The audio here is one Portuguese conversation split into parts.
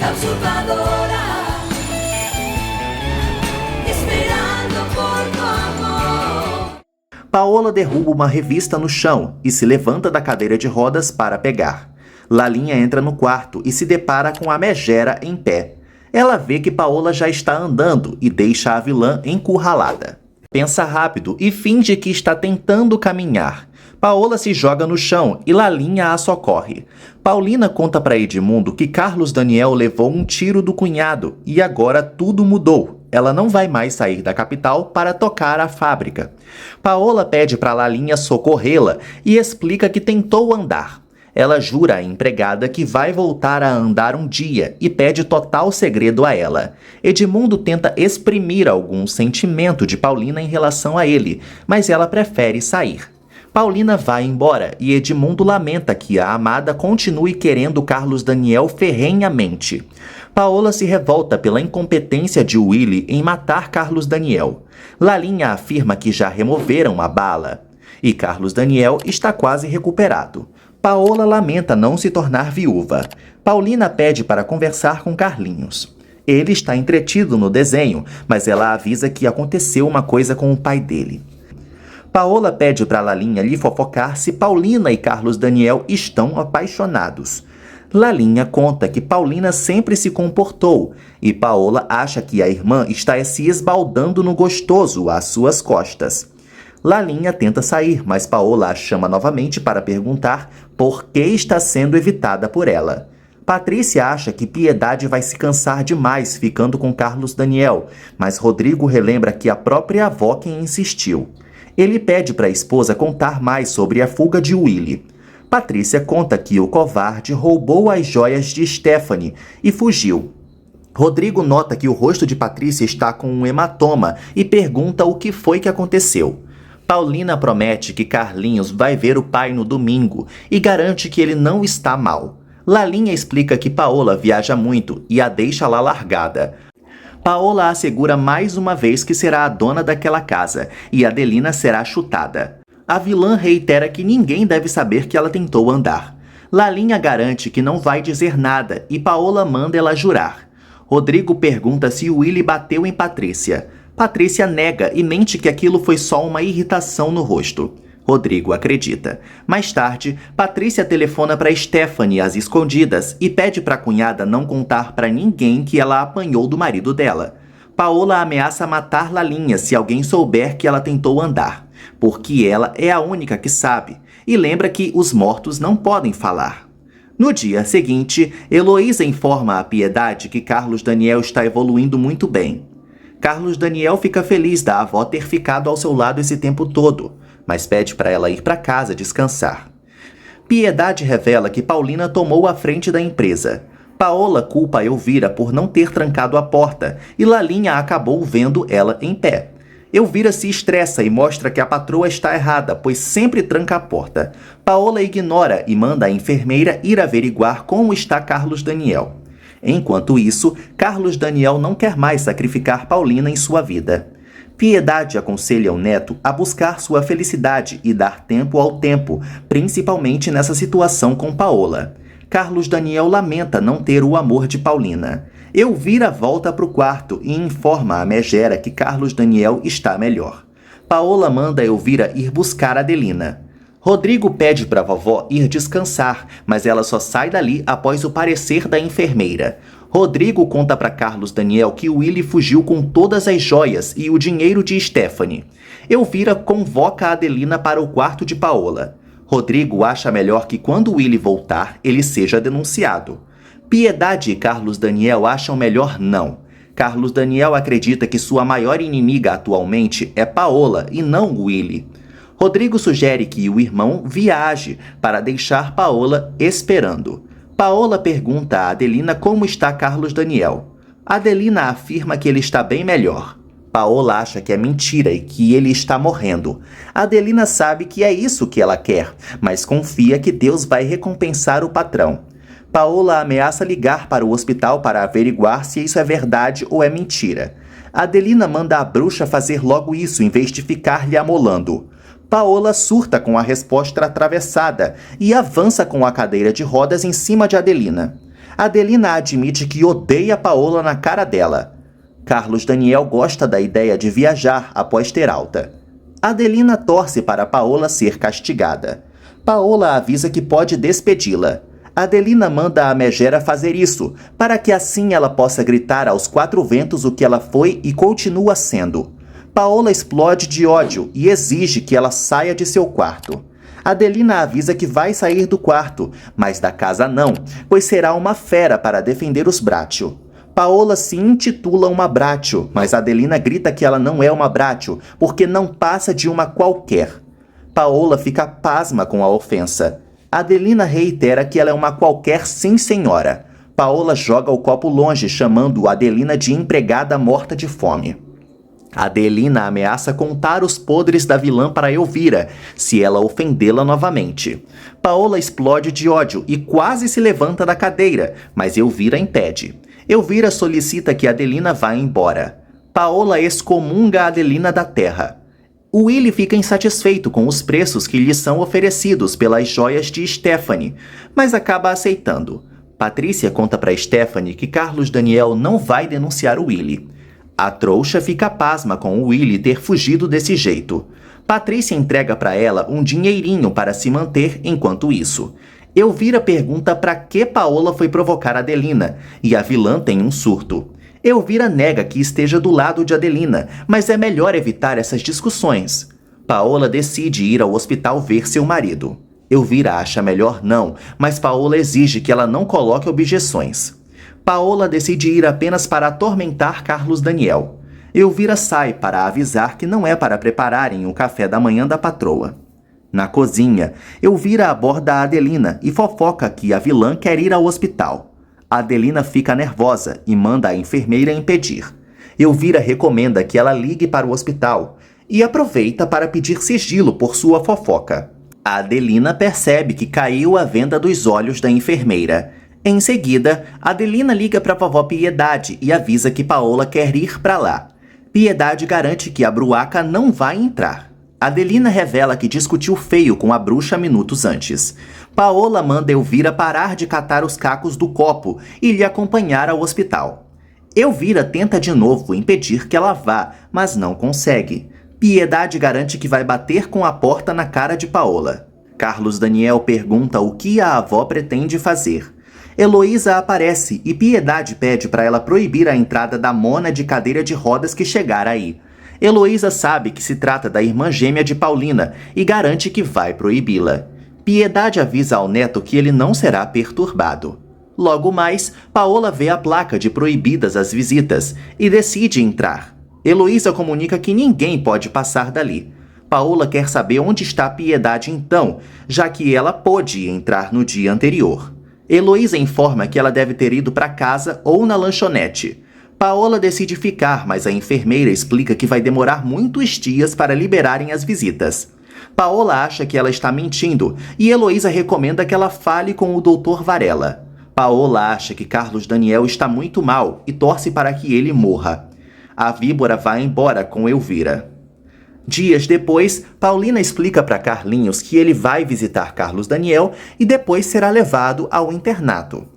la usurpadora, esperando por tu amor. Paola derruba uma revista no chão e se levanta da cadeira de rodas para pegar. Lalinha entra no quarto e se depara com a megera em pé. Ela vê que Paola já está andando e deixa a vilã encurralada. Pensa rápido e finge que está tentando caminhar. Paola se joga no chão e Lalinha a socorre. Paulina conta para Edmundo que Carlos Daniel levou um tiro do cunhado e agora tudo mudou. Ela não vai mais sair da capital para tocar a fábrica. Paola pede para Lalinha socorrê-la e explica que tentou andar. Ela jura à empregada que vai voltar a andar um dia e pede total segredo a ela. Edmundo tenta exprimir algum sentimento de Paulina em relação a ele, mas ela prefere sair. Paulina vai embora e Edmundo lamenta que a amada continue querendo Carlos Daniel ferrenhamente. Paola se revolta pela incompetência de Willy em matar Carlos Daniel. Lalinha afirma que já removeram a bala. E Carlos Daniel está quase recuperado. Paola lamenta não se tornar viúva. Paulina pede para conversar com Carlinhos. Ele está entretido no desenho, mas ela avisa que aconteceu uma coisa com o pai dele. Paola pede para Lalinha lhe fofocar se Paulina e Carlos Daniel estão apaixonados. Lalinha conta que Paulina sempre se comportou e Paola acha que a irmã está se esbaldando no gostoso às suas costas. Lalinha tenta sair, mas Paola a chama novamente para perguntar por que está sendo evitada por ela. Patrícia acha que Piedade vai se cansar demais ficando com Carlos Daniel, mas Rodrigo relembra que a própria avó quem insistiu. Ele pede para a esposa contar mais sobre a fuga de Willy. Patrícia conta que o covarde roubou as joias de Stephanie e fugiu. Rodrigo nota que o rosto de Patrícia está com um hematoma e pergunta o que foi que aconteceu. Paulina promete que Carlinhos vai ver o pai no domingo e garante que ele não está mal. Lalinha explica que Paola viaja muito e a deixa lá largada. Paola assegura mais uma vez que será a dona daquela casa e Adelina será chutada. A vilã reitera que ninguém deve saber que ela tentou andar. Lalinha garante que não vai dizer nada e Paola manda ela jurar. Rodrigo pergunta se Willy bateu em Patrícia. Patrícia nega e mente que aquilo foi só uma irritação no rosto. Rodrigo acredita. Mais tarde, Patrícia telefona para Stephanie às escondidas e pede para a cunhada não contar para ninguém que ela apanhou do marido dela. Paola ameaça matar Lalinha se alguém souber que ela tentou andar, porque ela é a única que sabe, e lembra que os mortos não podem falar. No dia seguinte, Heloísa informa a Piedade que Carlos Daniel está evoluindo muito bem. Carlos Daniel fica feliz da avó ter ficado ao seu lado esse tempo todo, mas pede para ela ir para casa descansar. Piedade revela que Paulina tomou a frente da empresa. Paola culpa Elvira por não ter trancado a porta e Lalinha acabou vendo ela em pé. Elvira se estressa e mostra que a patroa está errada, pois sempre tranca a porta. Paola ignora e manda a enfermeira ir averiguar como está Carlos Daniel. Enquanto isso, Carlos Daniel não quer mais sacrificar Paulina em sua vida. Piedade aconselha o neto a buscar sua felicidade e dar tempo ao tempo, principalmente nessa situação com Paola. Carlos Daniel lamenta não ter o amor de Paulina. Elvira volta para o quarto e informa a megera que Carlos Daniel está melhor. Paola manda Elvira ir buscar Adelina. Rodrigo pede para a vovó ir descansar, mas ela só sai dali após o parecer da enfermeira. Rodrigo conta para Carlos Daniel que Willy fugiu com todas as joias e o dinheiro de Stephanie. Elvira convoca a Adelina para o quarto de Paola. Rodrigo acha melhor que quando Willy voltar, ele seja denunciado. Piedade e Carlos Daniel acham melhor não. Carlos Daniel acredita que sua maior inimiga atualmente é Paola e não Willy. Rodrigo sugere que o irmão viaje para deixar Paola esperando. Paola pergunta a Adelina como está Carlos Daniel. Adelina afirma que ele está bem melhor. Paola acha que é mentira e que ele está morrendo. Adelina sabe que é isso que ela quer, mas confia que Deus vai recompensar o patrão. Paola ameaça ligar para o hospital para averiguar se isso é verdade ou é mentira. Adelina manda a bruxa fazer logo isso em vez de ficar lhe amolando. Paola surta com a resposta atravessada e avança com a cadeira de rodas em cima de Adelina. Adelina admite que odeia Paola na cara dela. Carlos Daniel gosta da ideia de viajar após ter alta. Adelina torce para Paola ser castigada. Paola avisa que pode despedi-la. Adelina manda a megera fazer isso, para que assim ela possa gritar aos quatro ventos o que ela foi e continua sendo. Paola explode de ódio e exige que ela saia de seu quarto. Adelina avisa que vai sair do quarto, mas da casa não, pois será uma fera para defender os Bratio. Paola se intitula uma Bratio, mas Adelina grita que ela não é uma Bratio, porque não passa de uma qualquer. Paola fica pasma com a ofensa. Adelina reitera que ela é uma qualquer sim senhora. Paola joga o copo longe, chamando Adelina de empregada morta de fome. Adelina ameaça contar os podres da vilã para Elvira, se ela ofendê-la novamente. Paola explode de ódio e quase se levanta da cadeira, mas Elvira impede. Elvira solicita que Adelina vá embora. Paola excomunga Adelina da terra. Willy fica insatisfeito com os preços que lhe são oferecidos pelas joias de Stephanie, mas acaba aceitando. Patrícia conta para Stephanie que Carlos Daniel não vai denunciar o Willy. A trouxa fica pasma com o Willy ter fugido desse jeito. Patrícia entrega para ela um dinheirinho para se manter enquanto isso. Elvira pergunta para que Paola foi provocar Adelina, e a vilã tem um surto. Elvira nega que esteja do lado de Adelina, mas é melhor evitar essas discussões. Paola decide ir ao hospital ver seu marido. Elvira acha melhor não, mas Paola exige que ela não coloque objeções. Paola decide ir apenas para atormentar Carlos Daniel. Elvira sai para avisar que não é para prepararem o café da manhã da patroa. Na cozinha, Elvira aborda a Adelina e fofoca que a vilã quer ir ao hospital. Adelina fica nervosa e manda a enfermeira impedir. Elvira recomenda que ela ligue para o hospital e aproveita para pedir sigilo por sua fofoca. A Adelina percebe que caiu a venda dos olhos da enfermeira. Em seguida, Adelina liga para a vovó Piedade e avisa que Paola quer ir para lá. Piedade garante que a bruaca não vai entrar. Adelina revela que discutiu feio com a bruxa minutos antes. Paola manda Elvira parar de catar os cacos do copo e lhe acompanhar ao hospital. Elvira tenta de novo impedir que ela vá, mas não consegue. Piedade garante que vai bater com a porta na cara de Paola. Carlos Daniel pergunta o que a avó pretende fazer. Heloísa aparece e Piedade pede para ela proibir a entrada da mona de cadeira de rodas que chegar aí. Heloísa sabe que se trata da irmã gêmea de Paulina e garante que vai proibi-la. Piedade avisa ao neto que ele não será perturbado. Logo mais, Paola vê a placa de proibidas as visitas e decide entrar. Heloísa comunica que ninguém pode passar dali. Paola quer saber onde está Piedade então, já que ela pôde entrar no dia anterior. Heloísa informa que ela deve ter ido para casa ou na lanchonete. Paola decide ficar, mas a enfermeira explica que vai demorar muitos dias para liberarem as visitas. Paola acha que ela está mentindo e Heloísa recomenda que ela fale com o Dr. Varela. Paola acha que Carlos Daniel está muito mal e torce para que ele morra. A víbora vai embora com Elvira. Dias depois, Paulina explica para Carlinhos que ele vai visitar Carlos Daniel e depois será levado ao internato.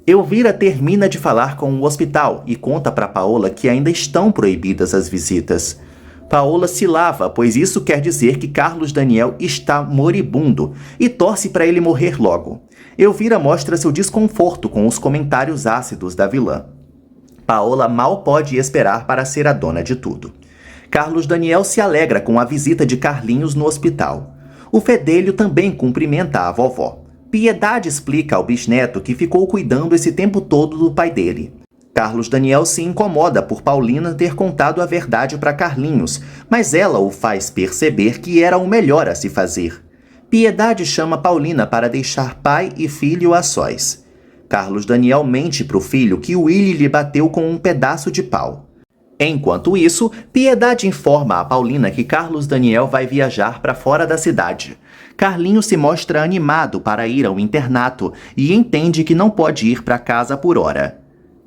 Elvira termina de falar com o hospital e conta para Paola que ainda estão proibidas as visitas. Paola se lava, pois isso quer dizer que Carlos Daniel está moribundo e torce para ele morrer logo. Elvira mostra seu desconforto com os comentários ácidos da vilã. Paola mal pode esperar para ser a dona de tudo. Carlos Daniel se alegra com a visita de Carlinhos no hospital. O fedelho também cumprimenta a vovó. Piedade explica ao bisneto que ficou cuidando esse tempo todo do pai dele. Carlos Daniel se incomoda por Paulina ter contado a verdade para Carlinhos, mas ela o faz perceber que era o melhor a se fazer. Piedade chama Paulina para deixar pai e filho a sós. Carlos Daniel mente para o filho que Willy lhe bateu com um pedaço de pau. Enquanto isso, Piedade informa a Paulina que Carlos Daniel vai viajar para fora da cidade. Carlinhos se mostra animado para ir ao internato e entende que não pode ir para casa por hora.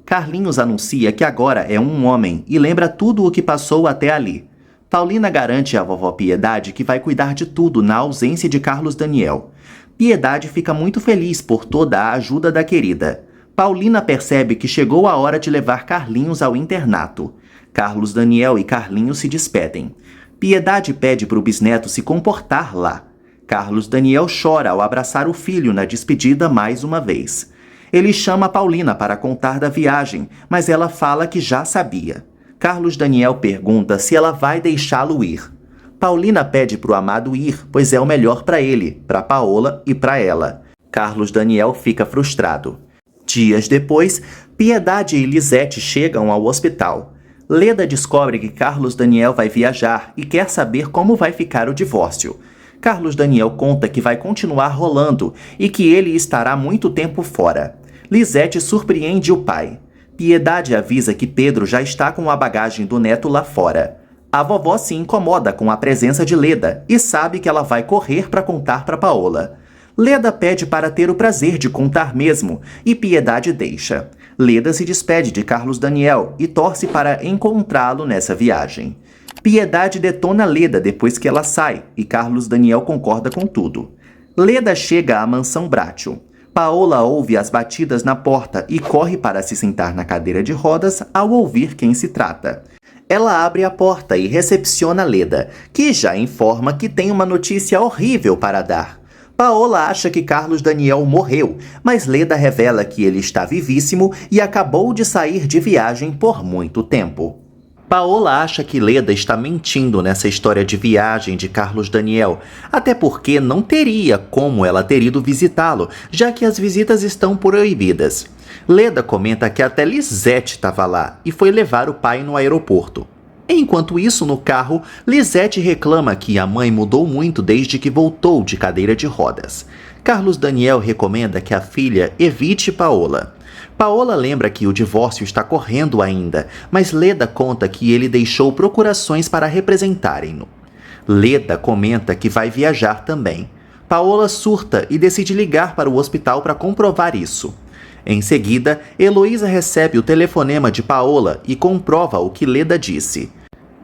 Carlinhos anuncia que agora é um homem e lembra tudo o que passou até ali. Paulina garante à vovó Piedade que vai cuidar de tudo na ausência de Carlos Daniel. Piedade fica muito feliz por toda a ajuda da querida. Paulina percebe que chegou a hora de levar Carlinhos ao internato. Carlos Daniel e Carlinhos se despedem. Piedade pede para o bisneto se comportar lá. Carlos Daniel chora ao abraçar o filho na despedida mais uma vez. Ele chama Paulina para contar da viagem, mas ela fala que já sabia. Carlos Daniel pergunta se ela vai deixá-lo ir. Paulina pede para o amado ir, pois é o melhor para ele, para Paola e para ela. Carlos Daniel fica frustrado. Dias depois, Piedade e Lisete chegam ao hospital. Leda descobre que Carlos Daniel vai viajar e quer saber como vai ficar o divórcio. Carlos Daniel conta que vai continuar rolando e que ele estará muito tempo fora. Lisete surpreende o pai. Piedade avisa que Pedro já está com a bagagem do neto lá fora. A vovó se incomoda com a presença de Leda e sabe que ela vai correr para contar para Paola. Leda pede para ter o prazer de contar mesmo e Piedade deixa. Leda se despede de Carlos Daniel e torce para encontrá-lo nessa viagem. Piedade detona Leda depois que ela sai e Carlos Daniel concorda com tudo. Leda chega à mansão Bratio. Paola ouve as batidas na porta e corre para se sentar na cadeira de rodas ao ouvir quem se trata. Ela abre a porta e recepciona Leda, que já informa que tem uma notícia horrível para dar. Paola acha que Carlos Daniel morreu, mas Leda revela que ele está vivíssimo e acabou de sair de viagem por muito tempo. Paola acha que Leda está mentindo nessa história de viagem de Carlos Daniel, até porque não teria como ela ter ido visitá-lo, já que as visitas estão proibidas. Leda comenta que até Lisete estava lá e foi levar o pai no aeroporto. Enquanto isso, no carro, Lisete reclama que a mãe mudou muito desde que voltou de cadeira de rodas. Carlos Daniel recomenda que a filha evite Paola. Paola lembra que o divórcio está correndo ainda, mas Leda conta que ele deixou procurações para representarem-no. Leda comenta que vai viajar também. Paola surta e decide ligar para o hospital para comprovar isso. Em seguida, Heloísa recebe o telefonema de Paola e comprova o que Leda disse.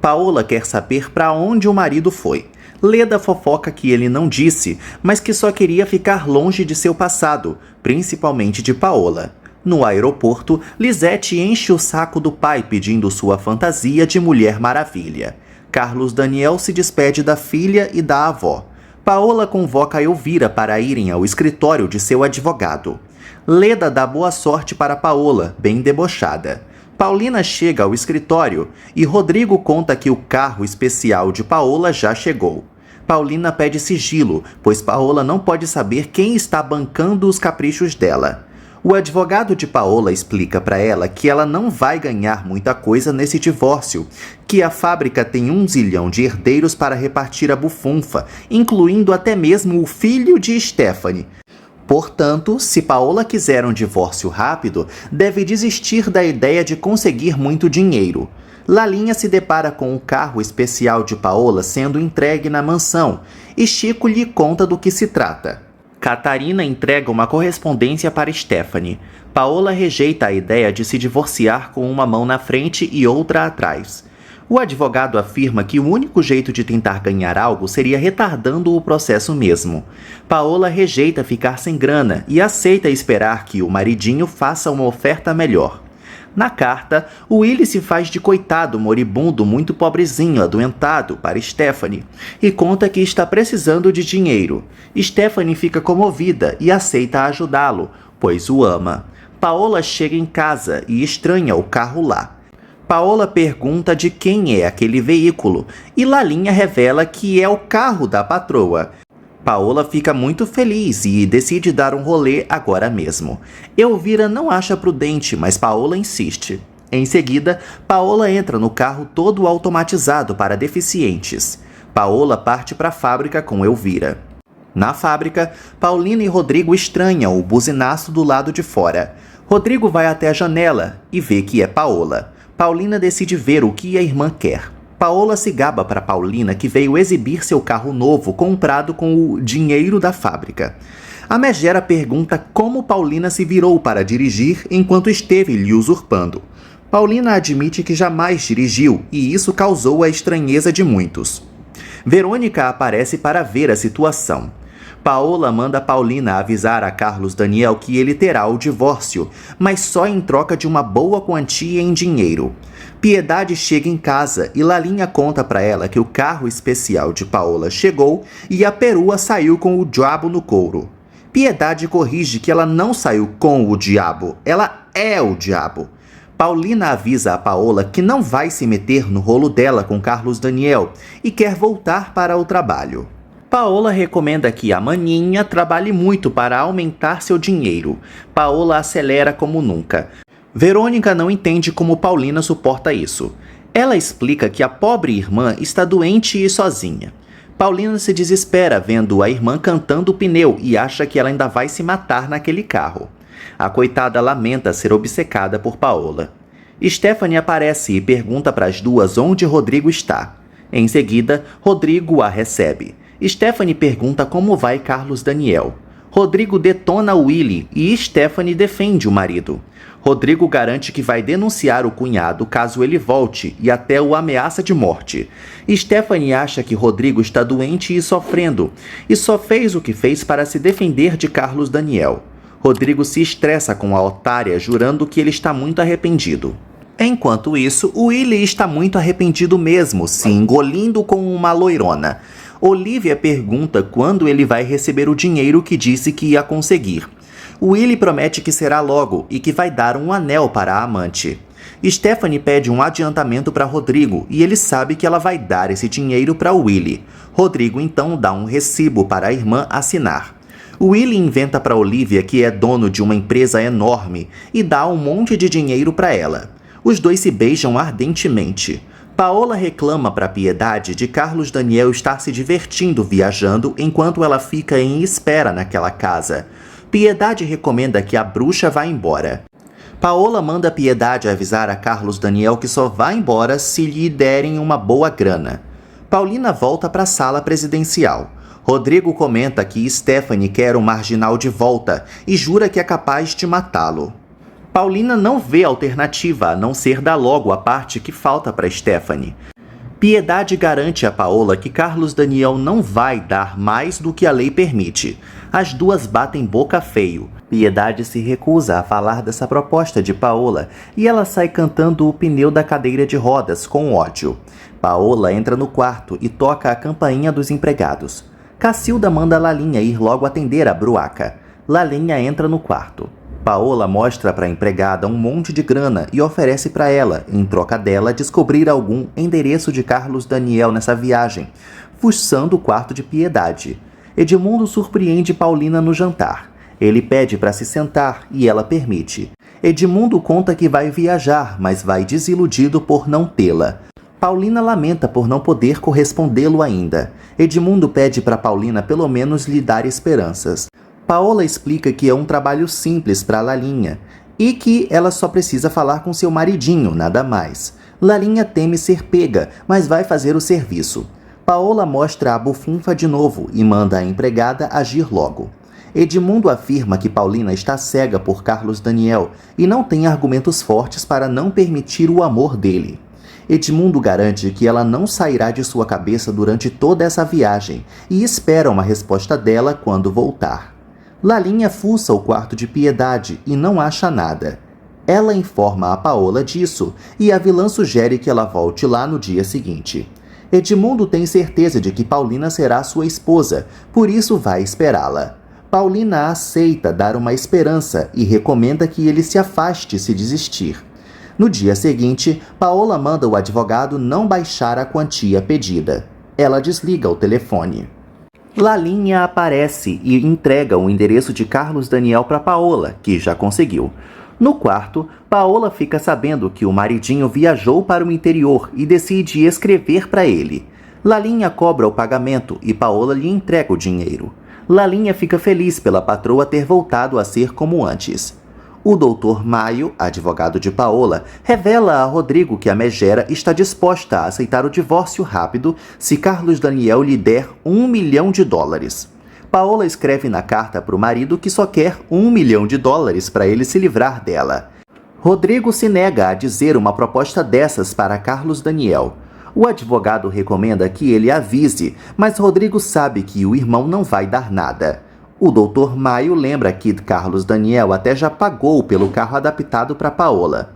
Paola quer saber para onde o marido foi. Leda fofoca que ele não disse, mas que só queria ficar longe de seu passado, principalmente de Paola. No aeroporto, Lisete enche o saco do pai pedindo sua fantasia de Mulher Maravilha. Carlos Daniel se despede da filha e da avó. Paola convoca Elvira para irem ao escritório de seu advogado. Leda dá boa sorte para Paola, bem debochada. Paulina chega ao escritório e Rodrigo conta que o carro especial de Paola já chegou. Paulina pede sigilo, pois Paola não pode saber quem está bancando os caprichos dela. O advogado de Paola explica para ela que ela não vai ganhar muita coisa nesse divórcio, que a fábrica tem 1 zilhão de herdeiros para repartir a bufunfa, incluindo até mesmo o filho de Stephanie. Portanto, se Paola quiser um divórcio rápido, deve desistir da ideia de conseguir muito dinheiro. Lalinha se depara com o carro especial de Paola sendo entregue na mansão, e Chico lhe conta do que se trata. Catarina entrega uma correspondência para Stephanie. Paola rejeita a ideia de se divorciar com uma mão na frente e outra atrás. O advogado afirma que o único jeito de tentar ganhar algo seria retardando o processo mesmo. Paola rejeita ficar sem grana e aceita esperar que o maridinho faça uma oferta melhor. Na carta, Willy se faz de coitado moribundo muito pobrezinho, adoentado, para Stephanie, e conta que está precisando de dinheiro. Stephanie fica comovida e aceita ajudá-lo, pois o ama. Paola chega em casa e estranha o carro lá. Paola pergunta de quem é aquele veículo, e Lalinha revela que é o carro da patroa. Paola fica muito feliz e decide dar um rolê agora mesmo. Elvira não acha prudente, mas Paola insiste. Em seguida, Paola entra no carro todo automatizado para deficientes. Paola parte para a fábrica com Elvira. Na fábrica, Paulina e Rodrigo estranham o buzinaço do lado de fora. Rodrigo vai até a janela e vê que é Paola. Paulina decide ver o que a irmã quer. Paola se gaba para Paulina que veio exibir seu carro novo comprado com o dinheiro da fábrica. A megera pergunta como Paulina se virou para dirigir enquanto esteve lhe usurpando. Paulina admite que jamais dirigiu e isso causou a estranheza de muitos. Verônica aparece para ver a situação. Paola manda Paulina avisar a Carlos Daniel que ele terá o divórcio, mas só em troca de uma boa quantia em dinheiro. Piedade chega em casa e Lalinha conta para ela que o carro especial de Paola chegou e a perua saiu com o diabo no couro. Piedade corrige que ela não saiu com o diabo, ela é o diabo. Paulina avisa a Paola que não vai se meter no rolo dela com Carlos Daniel e quer voltar para o trabalho. Paola recomenda que a maninha trabalhe muito para aumentar seu dinheiro. Paola acelera como nunca. Verônica não entende como Paulina suporta isso. Ela explica que a pobre irmã está doente e sozinha. Paulina se desespera vendo a irmã cantando o pneu e acha que ela ainda vai se matar naquele carro. A coitada lamenta ser obcecada por Paola. Stephanie aparece e pergunta para as duas onde Rodrigo está. Em seguida, Rodrigo a recebe. Stephanie pergunta como vai Carlos Daniel. Rodrigo detona Willy e Stephanie defende o marido. Rodrigo garante que vai denunciar o cunhado caso ele volte e até o ameaça de morte. Stephanie acha que Rodrigo está doente e sofrendo, e só fez o que fez para se defender de Carlos Daniel. Rodrigo se estressa com a otária, jurando que ele está muito arrependido. Enquanto isso, Willy está muito arrependido mesmo, se engolindo com uma loirona. Olivia pergunta quando ele vai receber o dinheiro que disse que ia conseguir. Willy promete que será logo e que vai dar um anel para a amante. Stephanie pede um adiantamento para Rodrigo e ele sabe que ela vai dar esse dinheiro para Willy. Rodrigo então dá um recibo para a irmã assinar. Willy inventa para Olivia que é dono de uma empresa enorme e dá um monte de dinheiro para ela. Os dois se beijam ardentemente. Paola reclama para Piedade de Carlos Daniel estar se divertindo viajando enquanto ela fica em espera naquela casa. Piedade recomenda que a bruxa vá embora. Paola manda Piedade avisar a Carlos Daniel que só vai embora se lhe derem uma boa grana. Paulina volta para a sala presidencial. Rodrigo comenta que Stephanie quer o marginal de volta e jura que é capaz de matá-lo. Paulina não vê alternativa a não ser dar logo a parte que falta para Stephanie. Piedade garante a Paola que Carlos Daniel não vai dar mais do que a lei permite. As duas batem boca feio. Piedade se recusa a falar dessa proposta de Paola e ela sai cantando o pneu da cadeira de rodas com ódio. Paola entra no quarto e toca a campainha dos empregados. Cacilda manda Lalinha ir logo atender a bruaca. Lalinha entra no quarto. Paola mostra para a empregada um monte de grana e oferece para ela, em troca dela, descobrir algum endereço de Carlos Daniel nessa viagem, fuçando o quarto de Piedade. Edmundo surpreende Paulina no jantar. Ele pede para se sentar e ela permite. Edmundo conta que vai viajar, mas vai desiludido por não tê-la. Paulina lamenta por não poder correspondê-lo ainda. Edmundo pede para Paulina pelo menos lhe dar esperanças. Paola explica que é um trabalho simples para Lalinha e que ela só precisa falar com seu maridinho, nada mais. Lalinha teme ser pega, mas vai fazer o serviço. Paola mostra a bufunfa de novo e manda a empregada agir logo. Edmundo afirma que Paulina está cega por Carlos Daniel e não tem argumentos fortes para não permitir o amor dele. Edmundo garante que ela não sairá de sua cabeça durante toda essa viagem e espera uma resposta dela quando voltar. Lalinha fuça o quarto de Piedade e não acha nada. Ela informa a Paola disso e a vilã sugere que ela volte lá no dia seguinte. Edmundo tem certeza de que Paulina será sua esposa, por isso vai esperá-la. Paulina aceita dar uma esperança e recomenda que ele se afaste se desistir. No dia seguinte, Paola manda o advogado não baixar a quantia pedida. Ela desliga o telefone. Lalinha aparece e entrega o endereço de Carlos Daniel para Paola, que já conseguiu. No quarto, Paola fica sabendo que o maridinho viajou para o interior e decide escrever para ele. Lalinha cobra o pagamento e Paola lhe entrega o dinheiro. Lalinha fica feliz pela patroa ter voltado a ser como antes. O doutor Maio, advogado de Paola, revela a Rodrigo que a megera está disposta a aceitar o divórcio rápido se Carlos Daniel lhe der $1 milhão. Paola escreve na carta para o marido que só quer $1 milhão para ele se livrar dela. Rodrigo se nega a dizer uma proposta dessas para Carlos Daniel. O advogado recomenda que ele avise, mas Rodrigo sabe que o irmão não vai dar nada. O Dr. Maio lembra que Carlos Daniel até já pagou pelo carro adaptado para Paola.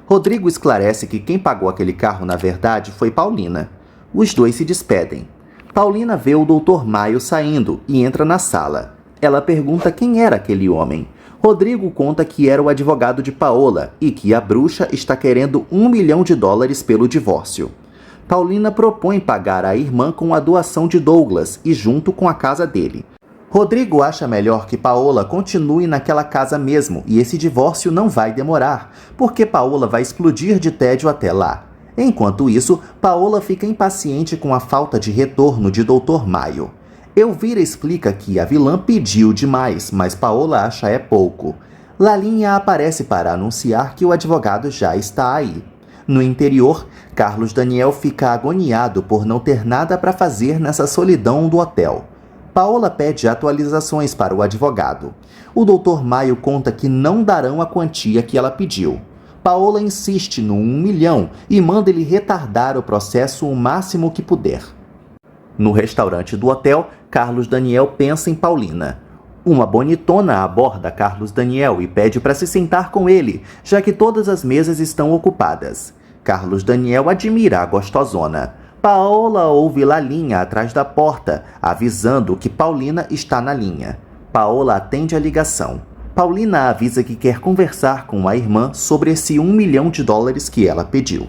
Rodrigo esclarece que quem pagou aquele carro, na verdade, foi Paulina. Os dois se despedem. Paulina vê o Dr. Maio saindo e entra na sala. Ela pergunta quem era aquele homem. Rodrigo conta que era o advogado de Paola e que a bruxa está querendo $1 milhão pelo divórcio. Paulina propõe pagar a irmã com a doação de Douglas e junto com a casa dele. Rodrigo acha melhor que Paola continue naquela casa mesmo e esse divórcio não vai demorar, porque Paola vai explodir de tédio até lá. Enquanto isso, Paola fica impaciente com a falta de retorno de Dr. Maio. Elvira explica que a vilã pediu demais, mas Paola acha é pouco. Lalinha aparece para anunciar que o advogado já está aí. No interior, Carlos Daniel fica agoniado por não ter nada para fazer nessa solidão do hotel. Paola pede atualizações para o advogado. O Dr. Maio conta que não darão a quantia que ela pediu. Paola insiste no 1 milhão e manda ele retardar o processo o máximo que puder. No restaurante do hotel, Carlos Daniel pensa em Paulina. Uma bonitona aborda Carlos Daniel e pede para se sentar com ele, já que todas as mesas estão ocupadas. Carlos Daniel admira a gostosona. Paola ouve Lalinha atrás da porta, avisando que Paulina está na linha. Paola atende a ligação. Paulina avisa que quer conversar com a irmã sobre esse $1 milhão que ela pediu.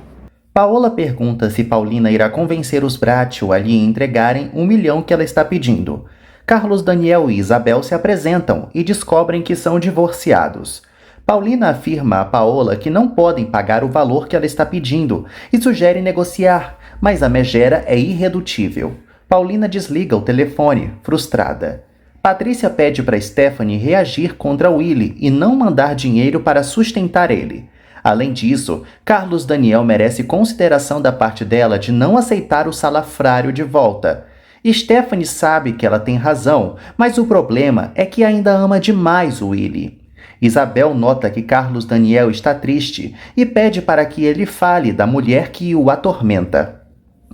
Paola pergunta se Paulina irá convencer os Bracho a lhe entregarem $1 milhão que ela está pedindo. Carlos Daniel e Isabel se apresentam e descobrem que são divorciados. Paulina afirma a Paola que não podem pagar o valor que ela está pedindo e sugere negociar, mas a megera é irredutível. Paulina desliga o telefone, frustrada. Patrícia pede para Stephanie reagir contra Willy e não mandar dinheiro para sustentar ele. Além disso, Carlos Daniel merece consideração da parte dela de não aceitar o salafrário de volta. Stephanie sabe que ela tem razão, mas o problema é que ainda ama demais o Willy. Isabel nota que Carlos Daniel está triste e pede para que ele fale da mulher que o atormenta.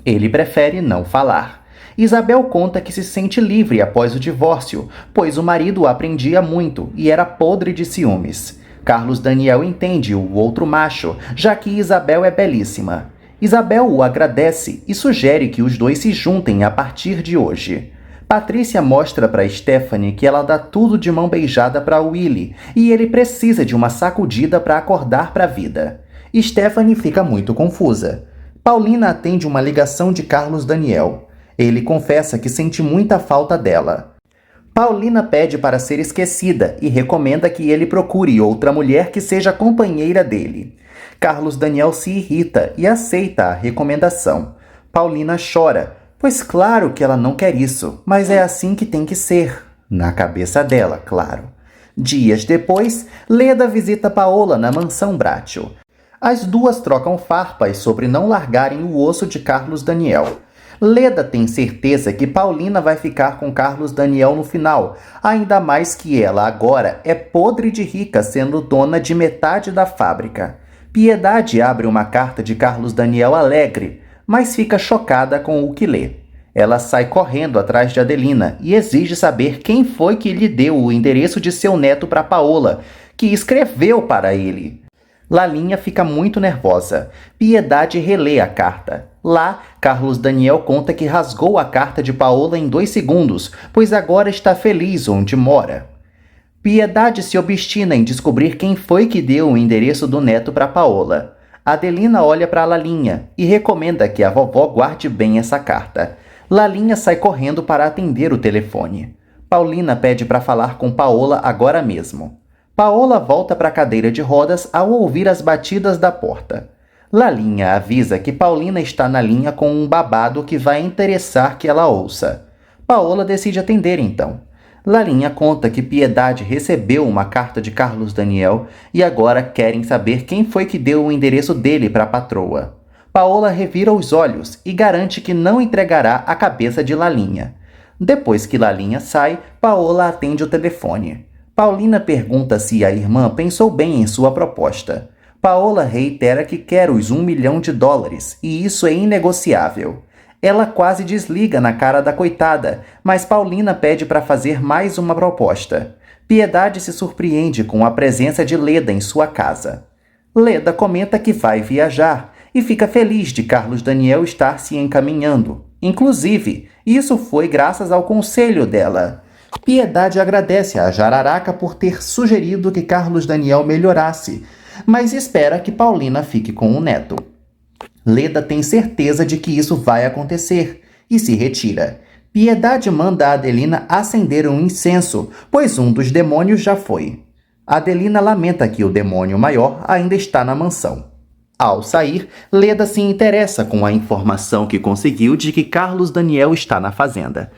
Ele prefere não falar. Isabel conta que se sente livre após o divórcio, pois o marido a prendia muito e era podre de ciúmes. Carlos Daniel entende o outro macho, já que Isabel é belíssima. Isabel o agradece e sugere que os dois se juntem a partir de hoje. Patrícia mostra para Stephanie que ela dá tudo de mão beijada para Willy e ele precisa de uma sacudida para acordar para a vida. Stephanie fica muito confusa. Paulina atende uma ligação de Carlos Daniel. Ele confessa que sente muita falta dela. Paulina pede para ser esquecida e recomenda que ele procure outra mulher que seja companheira dele. Carlos Daniel se irrita e aceita a recomendação. Paulina chora, pois claro que ela não quer isso, mas é assim que tem que ser. Na cabeça dela, claro. Dias depois, Leda visita Paola na mansão Bracho. As duas trocam farpas sobre não largarem o osso de Carlos Daniel. Leda tem certeza que Paulina vai ficar com Carlos Daniel no final, ainda mais que ela agora é podre de rica, sendo dona de metade da fábrica. Piedade abre uma carta de Carlos Daniel alegre, mas fica chocada com o que lê. Ela sai correndo atrás de Adelina e exige saber quem foi que lhe deu o endereço de seu neto para Paola, que escreveu para ele. Lalinha fica muito nervosa. Piedade relê a carta. Lá, Carlos Daniel conta que rasgou a carta de Paola em 2 segundos, pois agora está feliz onde mora. Piedade se obstina em descobrir quem foi que deu o endereço do neto para Paola. Adelina olha para Lalinha e recomenda que a vovó guarde bem essa carta. Lalinha sai correndo para atender o telefone. Paulina pede para falar com Paola agora mesmo. Paola volta para a cadeira de rodas ao ouvir as batidas da porta. Lalinha avisa que Paulina está na linha com um babado que vai interessar que ela ouça. Paola decide atender então. Lalinha conta que Piedade recebeu uma carta de Carlos Daniel e agora querem saber quem foi que deu o endereço dele para a patroa. Paola revira os olhos e garante que não entregará a cabeça de Lalinha. Depois que Lalinha sai, Paola atende o telefone. Paulina pergunta se a irmã pensou bem em sua proposta. Paola reitera que quer os $1 milhão e isso é inegociável. Ela quase desliga na cara da coitada, mas Paulina pede para fazer mais uma proposta. Piedade se surpreende com a presença de Leda em sua casa. Leda comenta que vai viajar e fica feliz de Carlos Daniel estar se encaminhando. Inclusive, isso foi graças ao conselho dela. Piedade agradece a Jararaca por ter sugerido que Carlos Daniel melhorasse, mas espera que Paulina fique com o neto. Leda tem certeza de que isso vai acontecer e se retira. Piedade manda a Adelina acender um incenso, pois um dos demônios já foi. Adelina lamenta que o demônio maior ainda está na mansão. Ao sair, Leda se interessa com a informação que conseguiu de que Carlos Daniel está na fazenda.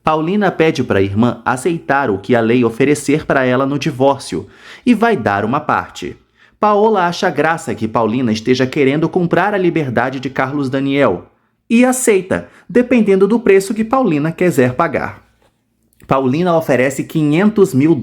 Paulina pede para a irmã aceitar o que a lei oferecer para ela no divórcio e vai dar uma parte. Paola acha graça que Paulina esteja querendo comprar a liberdade de Carlos Daniel e aceita, dependendo do preço que Paulina quiser pagar. Paulina oferece $500 mil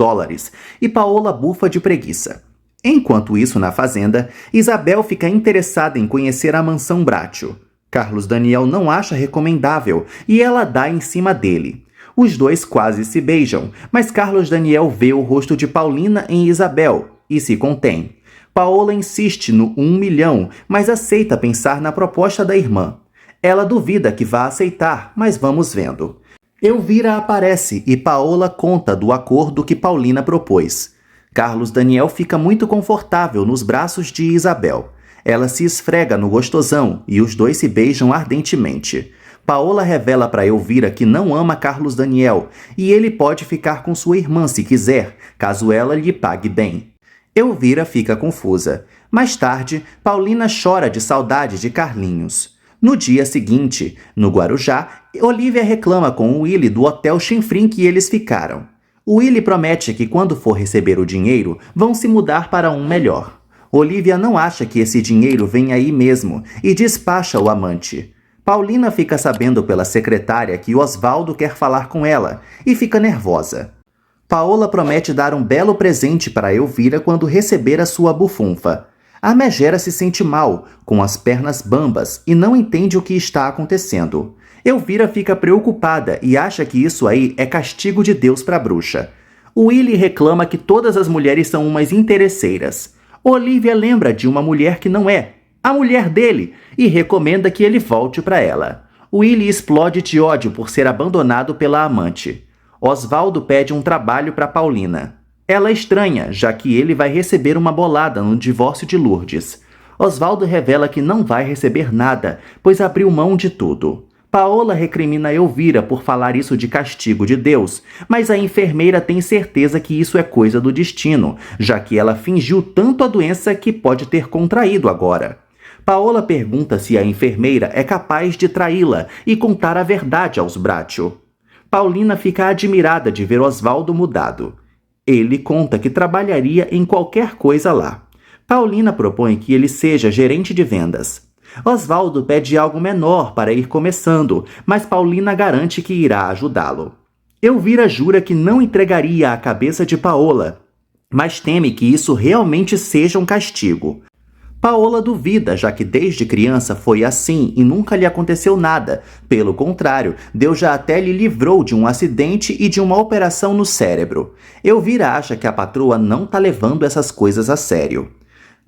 e Paola bufa de preguiça. Enquanto isso, na fazenda, Isabel fica interessada em conhecer a mansão Bratio. Carlos Daniel não acha recomendável e ela dá em cima dele. Os dois quase se beijam, mas Carlos Daniel vê o rosto de Paulina em Isabel e se contém. Paola insiste no 1 milhão, mas aceita pensar na proposta da irmã. Ela duvida que vá aceitar, mas vamos vendo. Elvira aparece e Paola conta do acordo que Paulina propôs. Carlos Daniel fica muito confortável nos braços de Isabel. Ela se esfrega no gostosão e os dois se beijam ardentemente. Paola revela para Elvira que não ama Carlos Daniel e ele pode ficar com sua irmã se quiser, caso ela lhe pague bem. Elvira fica confusa. Mais tarde, Paulina chora de saudade de Carlinhos. No dia seguinte, no Guarujá, Olivia reclama com o Willy do hotel Chinfrim que eles ficaram. O Willy promete que quando for receber o dinheiro, vão se mudar para um melhor. Olivia não acha que esse dinheiro vem aí mesmo e despacha o amante. Paulina fica sabendo pela secretária que Osvaldo quer falar com ela e fica nervosa. Paola promete dar um belo presente para Elvira quando receber a sua bufunfa. A megera se sente mal, com as pernas bambas, e não entende o que está acontecendo. Elvira fica preocupada e acha que isso aí é castigo de Deus para a bruxa. Willy reclama que todas as mulheres são umas interesseiras. Olivia lembra de uma mulher que não é, a mulher dele, e recomenda que ele volte para ela. Willy explode de ódio por ser abandonado pela amante. Osvaldo pede um trabalho para Paulina. Ela estranha, já que ele vai receber uma bolada no divórcio de Lourdes. Osvaldo revela que não vai receber nada, pois abriu mão de tudo. Paola recrimina Elvira por falar isso de castigo de Deus, mas a enfermeira tem certeza que isso é coisa do destino, já que ela fingiu tanto a doença que pode ter contraído agora. Paola pergunta se a enfermeira é capaz de traí-la e contar a verdade aos Bratio. Paulina fica admirada de ver Osvaldo mudado. Ele conta que trabalharia em qualquer coisa lá. Paulina propõe que ele seja gerente de vendas. Osvaldo pede algo menor para ir começando, mas Paulina garante que irá ajudá-lo. Elvira jura que não entregaria a cabeça de Paola, mas teme que isso realmente seja um castigo. Paola duvida, já que desde criança foi assim e nunca lhe aconteceu nada. Pelo contrário, Deus já até lhe livrou de um acidente e de uma operação no cérebro. Elvira acha que a patroa não está levando essas coisas a sério.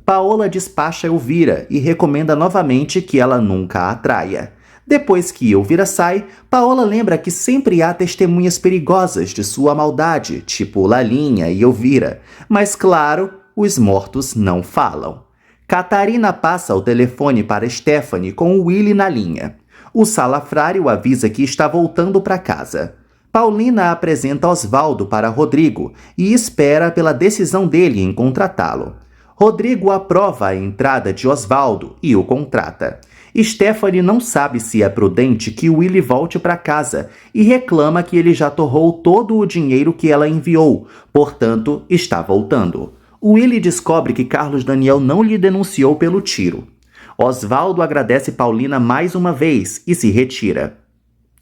Paola despacha Elvira e recomenda novamente que ela nunca a atraia. Depois que Elvira sai, Paola lembra que sempre há testemunhas perigosas de sua maldade, tipo Lalinha e Elvira. Mas claro, os mortos não falam. Catarina passa o telefone para Stephanie com o Willy na linha. O salafrário avisa que está voltando para casa. Paulina apresenta Osvaldo para Rodrigo e espera pela decisão dele em contratá-lo. Rodrigo aprova a entrada de Osvaldo e o contrata. Stephanie não sabe se é prudente que Willy volte para casa e reclama que ele já torrou todo o dinheiro que ela enviou, portanto, está voltando. Willy descobre que Carlos Daniel não lhe denunciou pelo tiro. Osvaldo agradece Paulina mais uma vez e se retira.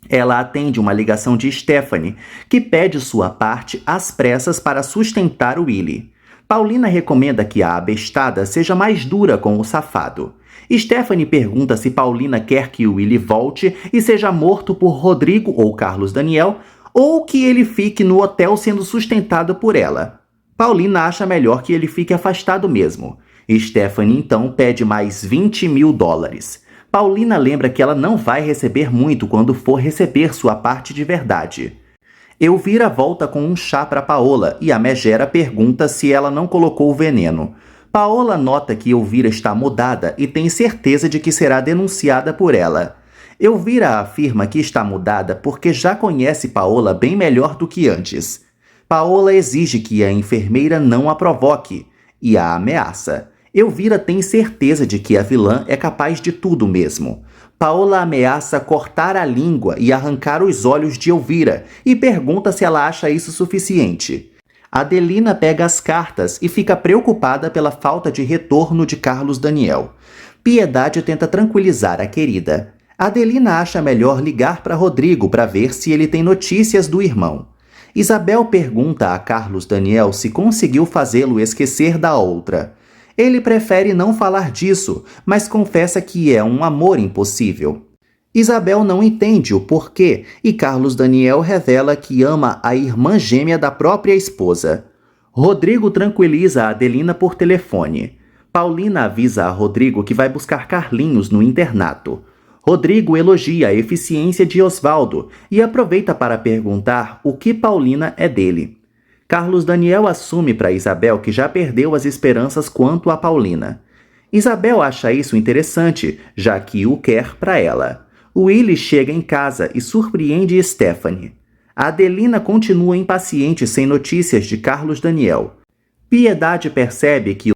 Ela atende uma ligação de Stephanie, que pede sua parte às pressas para sustentar Willy. Paulina recomenda que a abestada seja mais dura com o safado. Stephanie pergunta se Paulina quer que Willie volte e seja morto por Rodrigo ou Carlos Daniel, ou que ele fique no hotel sendo sustentado por ela. Paulina acha melhor que ele fique afastado mesmo. Stephanie então pede mais $20.000. Paulina lembra que ela não vai receber muito quando for receber sua parte de verdade. Elvira volta com um chá para Paola e a megera pergunta se ela não colocou o veneno. Paola nota que Elvira está mudada e tem certeza de que será denunciada por ela. Elvira afirma que está mudada porque já conhece Paola bem melhor do que antes. Paola exige que a enfermeira não a provoque e a ameaça. Elvira tem certeza de que a vilã é capaz de tudo mesmo. Paola ameaça cortar a língua e arrancar os olhos de Elvira e pergunta se ela acha isso suficiente. Adelina pega as cartas e fica preocupada pela falta de retorno de Carlos Daniel. Piedade tenta tranquilizar a querida. Adelina acha melhor ligar para Rodrigo para ver se ele tem notícias do irmão. Isabel pergunta a Carlos Daniel se conseguiu fazê-lo esquecer da outra. Ele prefere não falar disso, mas confessa que é um amor impossível. Isabel não entende o porquê e Carlos Daniel revela que ama a irmã gêmea da própria esposa. Rodrigo tranquiliza a Adelina por telefone. Paulina avisa a Rodrigo que vai buscar Carlinhos no internato. Rodrigo elogia a eficiência de Osvaldo e aproveita para perguntar o que Paulina é dele. Carlos Daniel assume para Isabel que já perdeu as esperanças quanto a Paulina. Isabel acha isso interessante, já que o quer para ela. Willie chega em casa e surpreende Stephanie. A Adelina continua impaciente sem notícias de Carlos Daniel. Piedade percebe que